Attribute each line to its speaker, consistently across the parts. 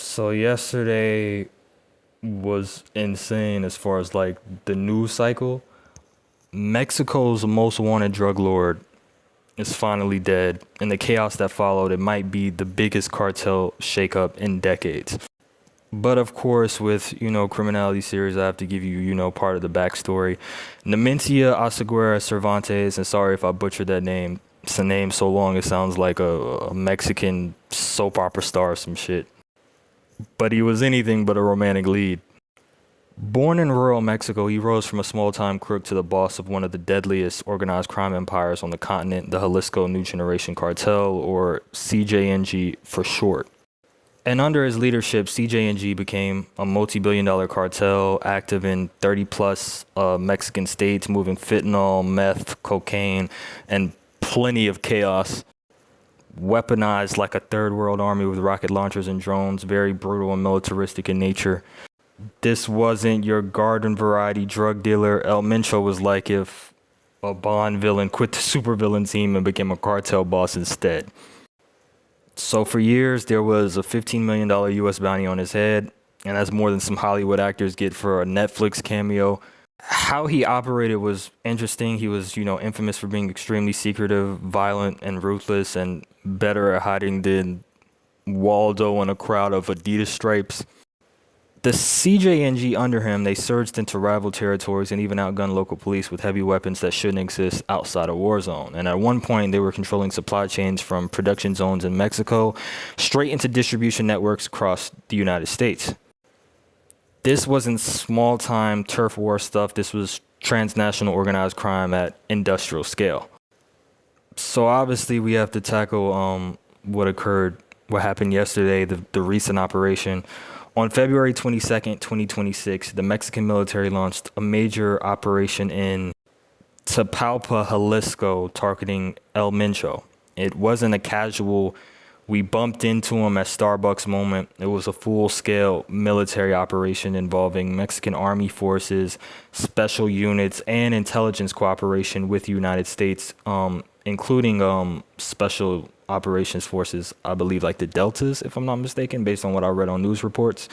Speaker 1: So yesterday was insane as far as like the news cycle. Mexico's most wanted drug lord is finally dead, and the chaos that followed, it might be the biggest cartel shakeup in decades. But of course, with Criminality series, I have to give you part of the backstory. Nemesio Oseguera Cervantes, and sorry if I butchered that name. It's a name so long it sounds like a Mexican soap opera star or some shit. But he was anything but a romantic lead. Born in rural Mexico, he rose from a small-time crook to the boss of one of the deadliest organized crime empires on the continent, the Jalisco New Generation Cartel, or CJNG for short. And under his leadership, CJNG became a multi-billion-dollar cartel active in 30-plus Mexican states, moving fentanyl, meth, cocaine, and plenty of chaos. Weaponized like a third world army with rocket launchers and drones, very brutal and militaristic in nature. This wasn't your garden variety drug dealer. El Mencho was like if a Bond villain quit the supervillain team and became a cartel boss instead. So for years, there was a $15 million US bounty on his head, and that's more than some Hollywood actors get for a Netflix cameo. How he operated was interesting. He was, infamous for being extremely secretive, violent, and ruthless, and better at hiding than Waldo in a crowd of Adidas stripes. The CJNG under him, they surged into rival territories and even outgunned local police with heavy weapons that shouldn't exist outside a war zone. And at one point, they were controlling supply chains from production zones in Mexico straight into distribution networks across the United States. This wasn't small-time turf war stuff. This was transnational organized crime at industrial scale. So obviously, we have to tackle what happened yesterday, the recent operation. On February 22nd, 2026, the Mexican military launched a major operation in Tapalpa, Jalisco, targeting El Mencho. It wasn't a casual, we bumped into him at Starbucks moment. It was a full-scale military operation involving Mexican army forces, special units, and intelligence cooperation with the United States, including special operations forces, I believe like the Deltas, if I'm not mistaken, based on what I read on news reports.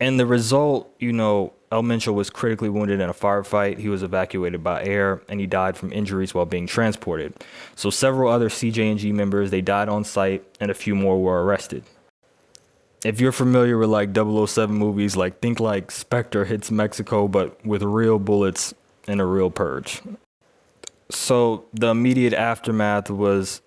Speaker 1: And the result, El Mencho was critically wounded in a firefight. He was evacuated by air, and he died from injuries while being transported. So several other CJNG members, they died on site, and a few more were arrested. If you're familiar with like 007 movies, think like Spectre hits Mexico, but with real bullets and a real purge. So the immediate aftermath was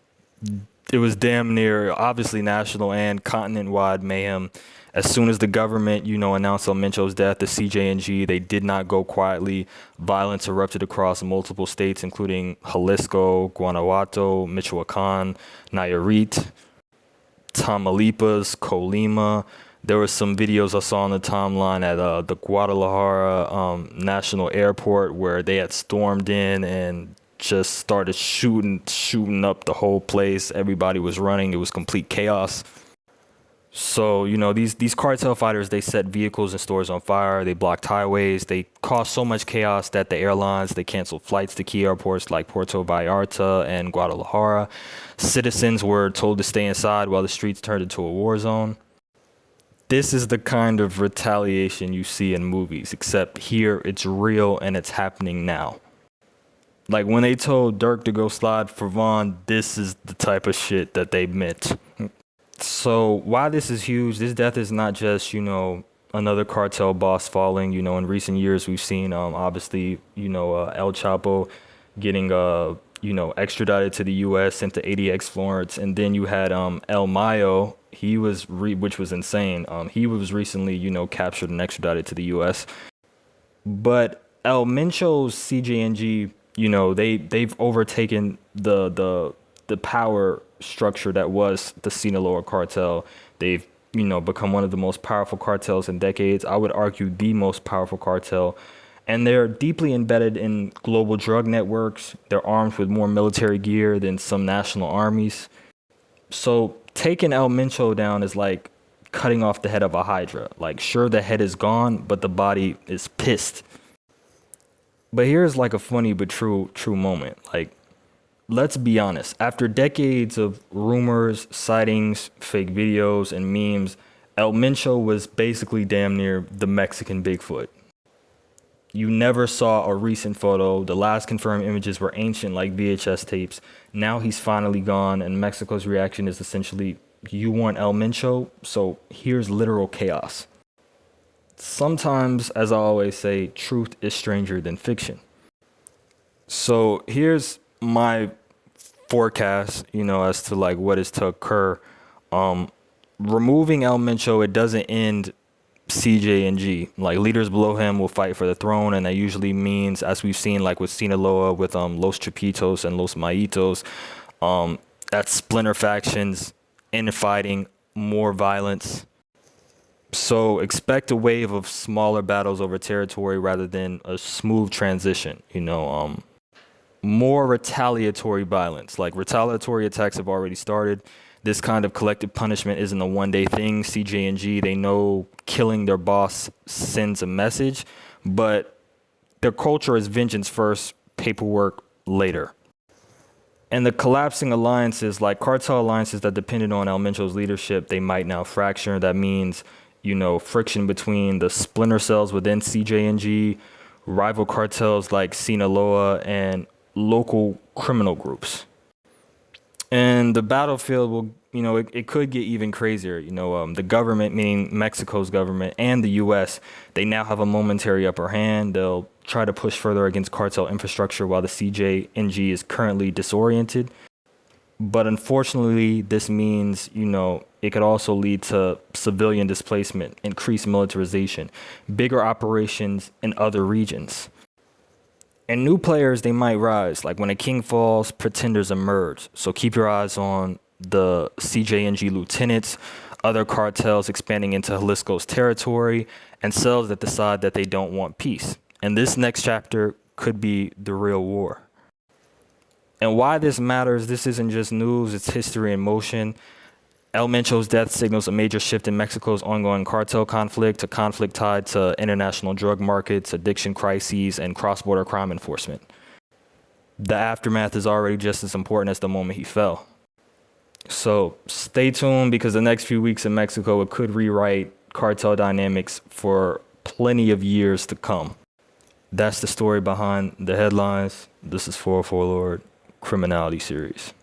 Speaker 1: damn near obviously national and continent-wide mayhem. As soon as the government, announced El Mencho's death, the CJNG, they did not go quietly. Violence erupted across multiple states, including Jalisco, Guanajuato, Michoacan, Nayarit, Tamaulipas, Colima. There were some videos I saw on the timeline at the Guadalajara National Airport where they had stormed in and just started shooting up the whole place. Everybody was running. It was complete chaos. So, these cartel fighters, they set vehicles and stores on fire. They blocked highways. They caused so much chaos that the airlines, they canceled flights to key airports like Puerto Vallarta and Guadalajara. Citizens were told to stay inside while the streets turned into a war zone. This is the kind of retaliation you see in movies, except here it's real and it's happening now. Like when they told Dirk to go slide for Vaughn, this is the type of shit that they meant. So why this is huge, this death is not just, another cartel boss falling. In recent years, we've seen, obviously, El Chapo getting, extradited to the U.S., sent to ADX Florence. And then you had El Mayo, which was insane. He was recently, captured and extradited to the U.S. But El Mencho's CJNG, they've overtaken the power structure that was the Sinaloa cartel. They've, become one of the most powerful cartels in decades. I would argue the most powerful cartel. And they're deeply embedded in global drug networks. They're armed with more military gear than some national armies. So taking El Mencho down is like cutting off the head of a hydra. Like, sure, the head is gone, but the body is pissed. But here's like a funny but true moment. Like, let's be honest. After decades of rumors, sightings, fake videos, and memes, El Mencho was basically damn near the Mexican Bigfoot. You never saw a recent photo. The last confirmed images were ancient, like VHS tapes. Now he's finally gone, and Mexico's reaction is essentially, you want El Mencho, so here's literal chaos. Sometimes, as I always say, truth is stranger than fiction. So here's my forecast, as to like what is to occur. Removing El Mencho, it doesn't end CJNG. Like, leaders below him will fight for the throne, and that usually means, as we've seen, like with Sinaloa, with Los Chapitos and Los Maitos, that's splinter factions, infighting, more violence. So expect a wave of smaller battles over territory rather than a smooth transition. More retaliatory violence. Like, retaliatory attacks have already started. This kind of collective punishment isn't a one-day thing. CJNG, they know killing their boss sends a message, but their culture is vengeance first, paperwork later. And the collapsing alliances, like cartel alliances that depended on El Mencho's leadership, they might now fracture. That means, friction between the splinter cells within CJNG, rival cartels like Sinaloa, and local criminal groups. And the battlefield will, it could get even crazier. The government, meaning Mexico's government, and the U.S., they now have a momentary upper hand. They'll try to push further against cartel infrastructure while the CJNG is currently disoriented. But unfortunately, this means, it could also lead to civilian displacement, increased militarization, bigger operations in other regions. And new players, they might rise. Like, when a king falls, pretenders emerge. So keep your eyes on the CJNG lieutenants, other cartels expanding into Jalisco's territory, and cells that decide that they don't want peace. And this next chapter could be the real war. And why this matters, this isn't just news, it's history in motion. El Mencho's death signals a major shift in Mexico's ongoing cartel conflict, a conflict tied to international drug markets, addiction crises, and cross-border crime enforcement. The aftermath is already just as important as the moment he fell. So stay tuned, because the next few weeks in Mexico, it could rewrite cartel dynamics for plenty of years to come. That's the story behind the headlines. This is 404 Lord Criminality series.